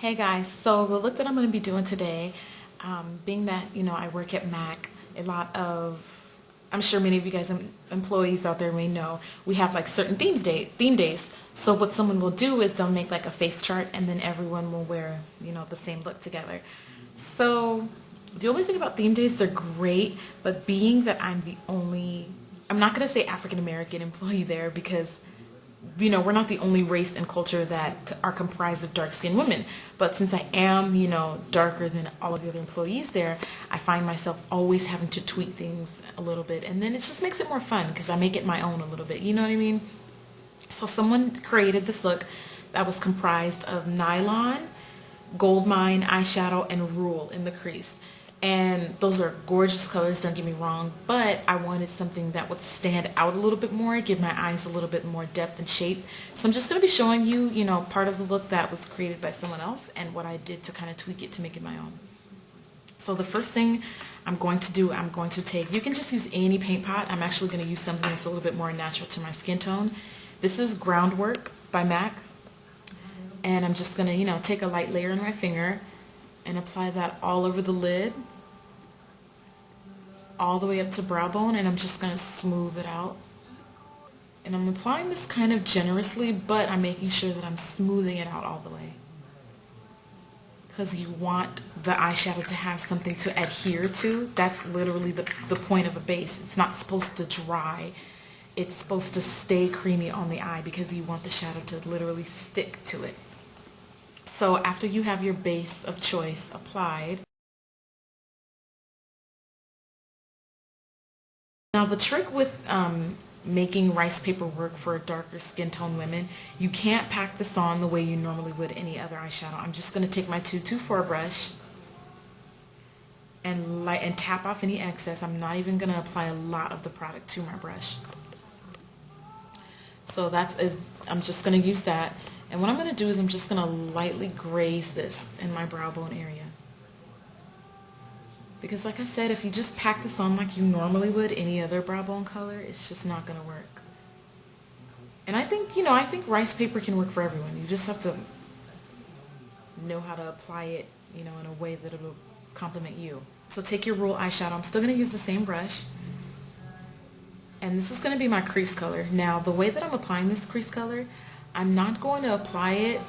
Hey guys, so the look that I'm going to be doing today, being that, I work at Mac, I'm sure many of you guys employees out there may know, we have like certain theme days. So what someone will do is they'll make like a face chart and then everyone will wear, the same look together. So the only thing about theme days, they're great, but being that I'm not going to say African American employee there because we're not the only race and culture that are comprised of dark-skinned women. But since I am, darker than all of the other employees there, I find myself always having to tweak things a little bit. And then it just makes it more fun because I make it my own a little bit. You know what I mean? So someone created this look that was comprised of Nylon, Goldmine eyeshadow, and Rule in the crease. And those are gorgeous colors, don't get me wrong, but I wanted something that would stand out a little bit more, give my eyes a little bit more depth and shape. So I'm just going to be showing you, part of the look that was created by someone else and what I did to kind of tweak it to make it my own. So the first thing I'm going to do, you can just use any paint pot. I'm actually going to use something that's a little bit more natural to my skin tone. This is Groundwork by MAC. And I'm just going to, take a light layer on my finger and apply that all over the lid, all the way up to brow bone, and I'm just going to smooth it out. And I'm applying this kind of generously, but I'm making sure that I'm smoothing it out all the way. Because you want the eyeshadow to have something to adhere to. That's literally the point of a base. It's not supposed to dry. It's supposed to stay creamy on the eye because you want the shadow to literally stick to it. So after you have your base of choice applied, now the trick with making rice paper work for darker skin tone women, you can't pack this on the way you normally would any other eyeshadow. I'm just going to take my 224 brush and tap off any excess. I'm not even going to apply a lot of the product to my brush. So I'm just going to use that. And what I'm going to do is I'm just going to lightly graze this in my brow bone area. Because like I said, if you just pack this on like you normally would any other brow bone color, it's just not going to work. And I think, I think rice paper can work for everyone. You just have to know how to apply it, in a way that it'll complement you. So take your Rule eyeshadow. I'm still going to use the same brush. And this is going to be my crease color. Now, the way that I'm applying this crease color, I'm not going to apply it.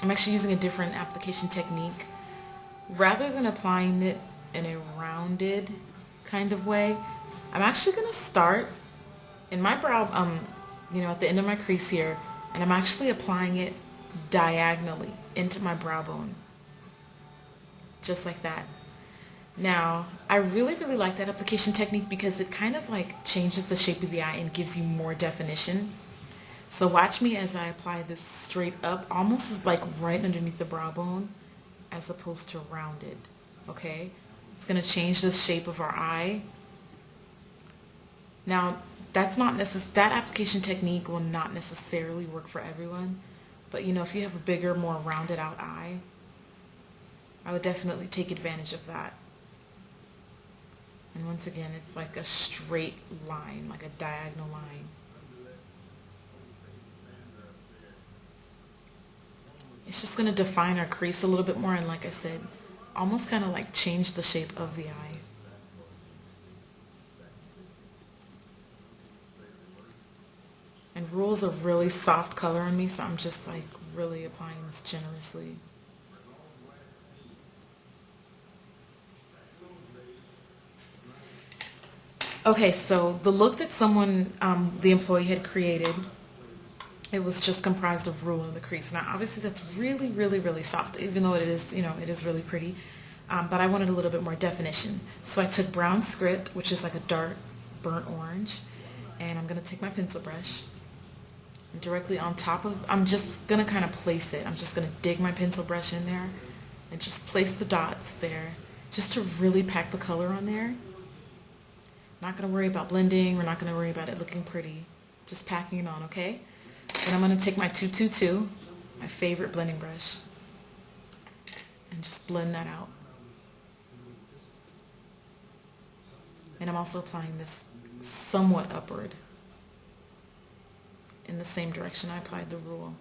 I'm actually using a different application technique. Rather than applying it in a rounded kind of way, I'm actually going to start in my brow, at the end of my crease here, and I'm actually applying it diagonally into my brow bone. Just like that. Now, I really, really like that application technique because it kind of like changes the shape of the eye and gives you more definition. So watch me as I apply this straight up, almost as like right underneath the brow bone, as opposed to rounded, okay? It's going to change the shape of our eye. Now, that application technique will not necessarily work for everyone, but if you have a bigger, more rounded out eye, I would definitely take advantage of that. And once again, it's like a straight line, like a diagonal line. It's just going to define our crease a little bit more, and like I said, almost kind of like change the shape of the eye. And Rule is a really soft color on me, so I'm just like really applying this generously. Okay, so the look that the employee had created, it was just comprised of Rule in the crease. Now, obviously, that's really, really, really soft, even though it is, it is really pretty. But I wanted a little bit more definition. So I took Brown Script, which is like a dark burnt orange, and I'm going to take my pencil brush and directly on top of, I'm just going to kind of place it. I'm just going to dig my pencil brush in there and just place the dots there just to really pack the color on there. Not going to worry about blending. We're not going to worry about it looking pretty. Just packing it on, okay? Then I'm going to take my 222, my favorite blending brush, and just blend that out. And I'm also applying this somewhat upward in the same direction I applied the Rule.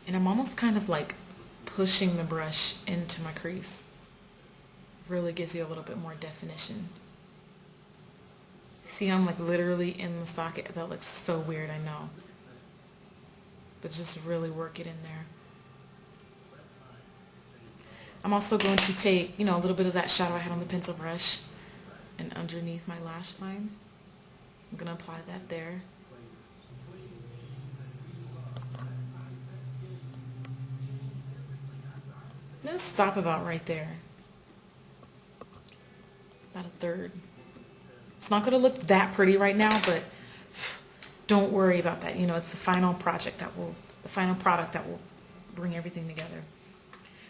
And I'm almost kind of like pushing the brush into my crease. Really gives you a little bit more definition. See, I'm like literally in the socket. That looks so weird, I know. But just really work it in there. I'm also going to take, a little bit of that shadow I had on the pencil brush and underneath my lash line. I'm going to apply that there. I'm going to stop about right there. About a third. It's not going to look that pretty right now, but don't worry about that. It's the final product that will bring everything together.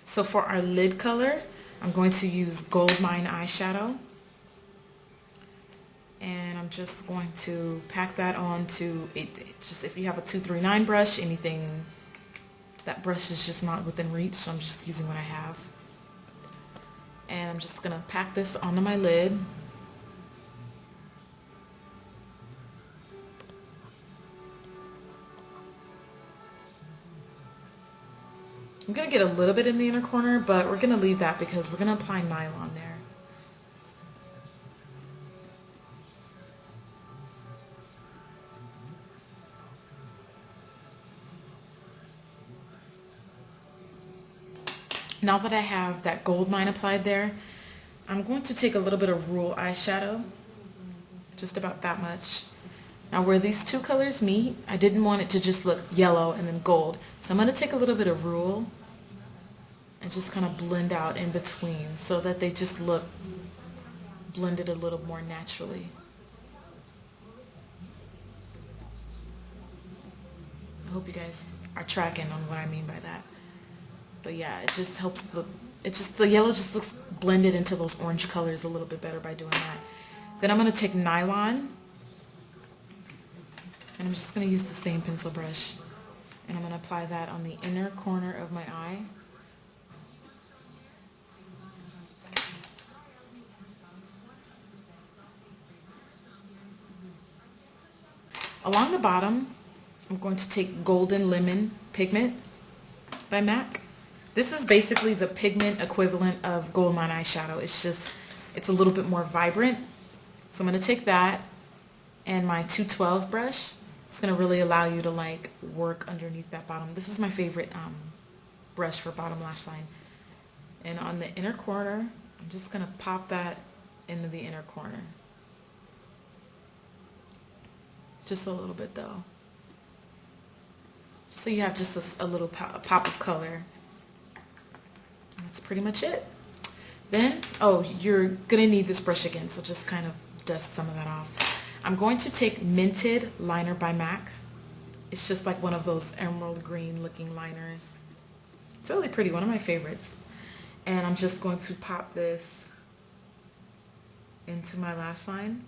So for our lid color, I'm going to use Goldmine eyeshadow. And I'm just going to pack that onto just if you have a 239 brush, anything, that brush is just not within reach, so I'm just using what I have. And I'm just going to pack this onto my lid. I'm going to get a little bit in the inner corner, but we're going to leave that because we're going to apply nylon there. Now that I have that Goldmine applied there, I'm going to take a little bit of Rule eyeshadow, just about that much. Now where these two colors meet, I didn't want it to just look yellow and then gold. So I'm going to take a little bit of Rule and just kind of blend out in between so that they just look blended a little more naturally. I hope you guys are tracking on what I mean by that. But yeah, it just helps the yellow just looks blended into those orange colors a little bit better by doing that. Then I'm going to take nylon, and I'm just going to use the same pencil brush, and I'm going to apply that on the inner corner of my eye. Along the bottom, I'm going to take Golden Lemon Pigment by MAC. This is basically the pigment equivalent of Goldmine eyeshadow. It's a little bit more vibrant. So I'm going to take that and my 212 brush. It's going to really allow you to like work underneath that bottom. This is my favorite brush for bottom lash line. And on the inner corner, I'm just going to pop that into the inner corner. Just a little bit though. Just so you have just a little pop of color. That's pretty much it. Then, you're going to need this brush again, so just kind of dust some of that off. I'm going to take Minted Liner by MAC. It's just like one of those emerald green looking liners. It's really pretty, one of my favorites. And I'm just going to pop this into my lash line.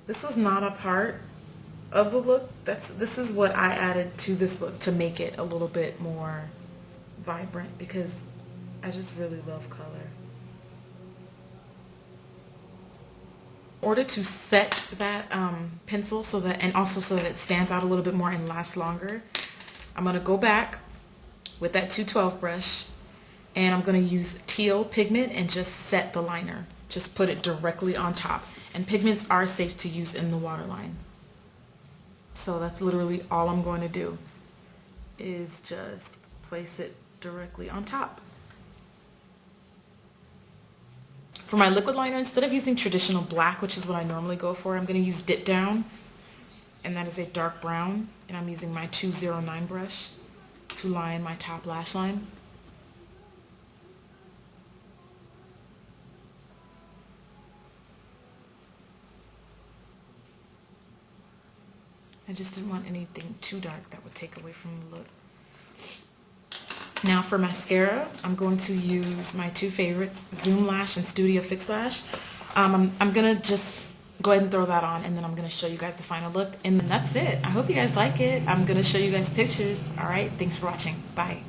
This is not a part of the look. This is what I added to this look to make it a little bit more vibrant because I just really love color. In order to set that pencil and also so that it stands out a little bit more and lasts longer, I'm going to go back with that 212 brush and I'm going to use Teal pigment and just set the liner. Just put it directly on top. And pigments are safe to use in the waterline. So that's literally all I'm going to do is just place it directly on top. For my liquid liner, instead of using traditional black, which is what I normally go for, I'm going to use Dipdown, and that is a dark brown, and I'm using my 209 brush to line my top lash line. I just didn't want anything too dark that would take away from the look. Now for mascara, I'm going to use my two favorites, Zoomlash and Studio Fix Lash. I'm going to just go ahead and throw that on, and then I'm going to show you guys the final look. And that's it. I hope you guys like it. I'm going to show you guys pictures. All right, thanks for watching. Bye.